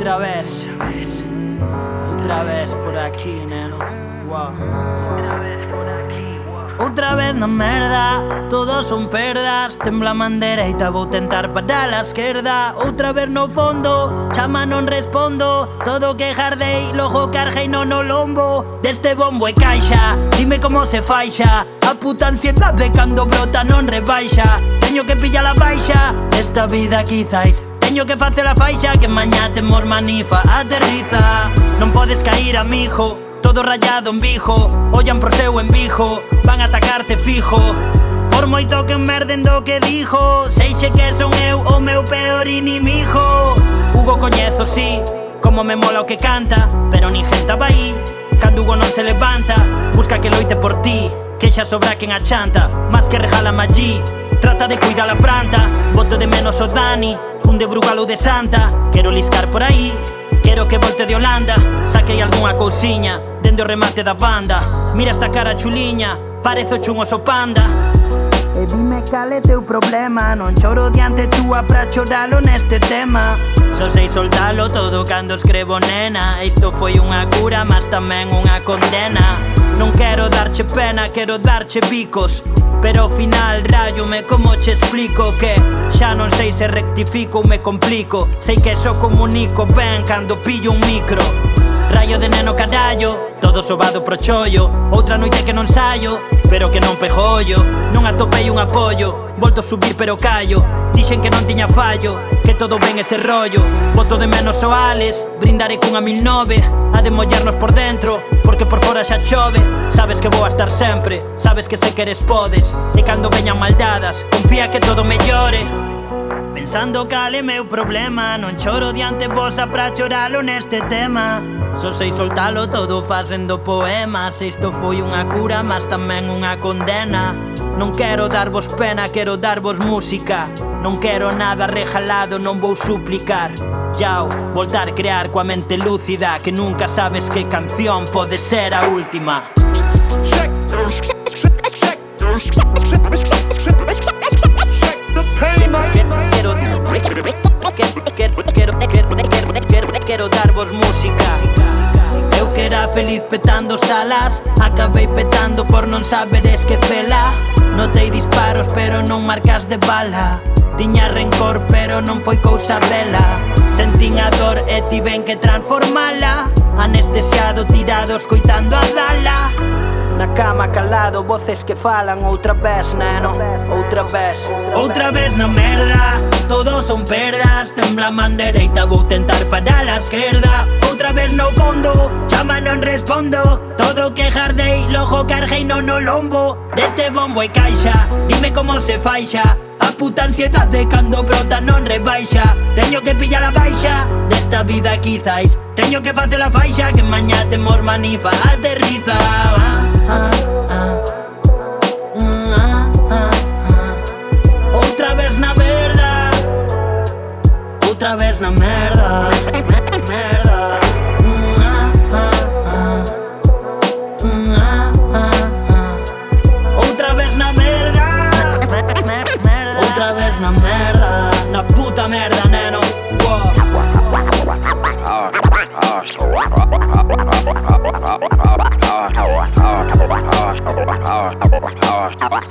Otra vez por aquí, neno. Wow. Outra vez na merda, todos son perdas. Tembla a man dereita, vou tentar parar a esquerda. Outra vez no fondo, chama non respondo. Todo que jardei, logo carguei no lombo. Deste bombo e caixa, dime como se faixa. A puta ansiedade cando brota non rebaixa. Teño que pillar a baixa, esta vida quizáis. Teño que facer a faixa, que mañá temos manifa. Aterriza, non podes cair, amigo. Todo rayado en Vigo, ollan pro seu en Vigo. Van a atacarte fijo, por moito que merden do que dijo. Seiche que son eu o meu peor inimigo. Hugo coñezo, sí, como me mola o que canta, pero ninguén taba aí. Cando Hugo non se levanta, busca que loite por ti, que xa sobra quen a chanta. Más que regálame allí, trata de cuidar a planta. Boto de menos o Dani, un de Brugal ou de Santa. Quero liscar por aí, quero que volte de Holanda. Saquei algunha cousiña dende o remate da banda. Mira esta cara chuliña, parezo chun oso panda. E dime cal é teu problema, non choro diante túa pra choralo neste tema. Só sei soltalo todo cando escrevo, nena. Isto foi unha cura, mas tamén unha condena. Non quero darche pena, quero darche bicos, pero ao final rayome como che explico. Que xa non sei se rectifico ou me complico. Sei que só comunico ben cando pillo un micro. Rayo de neno carallo, todo sobado pro chollo. Outra noite que non saio, pero que non pejollo. Non atopei un apoio, volto a subir pero callo. Dixen que non tiña fallo, que todo ben ese rollo. Boto de menos o Alex, brindarei cunha 1009. A de mollarnos por dentro, porque por fora xa chove. Sabes que vou a estar sempre, sabes que sei que eres podes. E cando veñan maldadas, confía que todo mellore. Pensando cal é meu problema, non choro diante vosa pra choralo neste tema. Só sei soltalo todo facendo poemas. Isto foi unha cura, mas tamén unha condena. Non quero darvos pena, quero darvos música. Non quero nada regalado, non vou suplicar. Yao, voltar a crear coa mente lúcida, que nunca sabes que canción pode ser a última. Quero darvos música. Eu que era feliz petando salas, acabei petando por non saber esquecela. Notei disparos pero non marcas de bala. Tiña rencor pero non foi cousa dela. Sentín a dor e tiven que transformala. Anestesiado, tirado, escoitando a dala. Na cama calado, voces que falan. Outra vez, neno, outra vez. Outra vez na merda, todos son perdas. Tembla a man dereita, vou tentar parar a esquerda. Outra vez no fondo, chama non respondo. Todo que jardei, logo carguei no lombo. Deste bombo e caixa, dime como se faixa. A puta ansiedade cando brota non rebaixa. Teño que pillar a baixa, desta vida quizáis. Teño que facer a faixa, que mañá temos manifa. Aterriza. Outra vez na merda, outra vez na merda. Merda. Outra vez na merda. Outra vez na merda. Na puta merda, neno.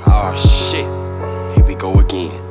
Oh shit, here we go again.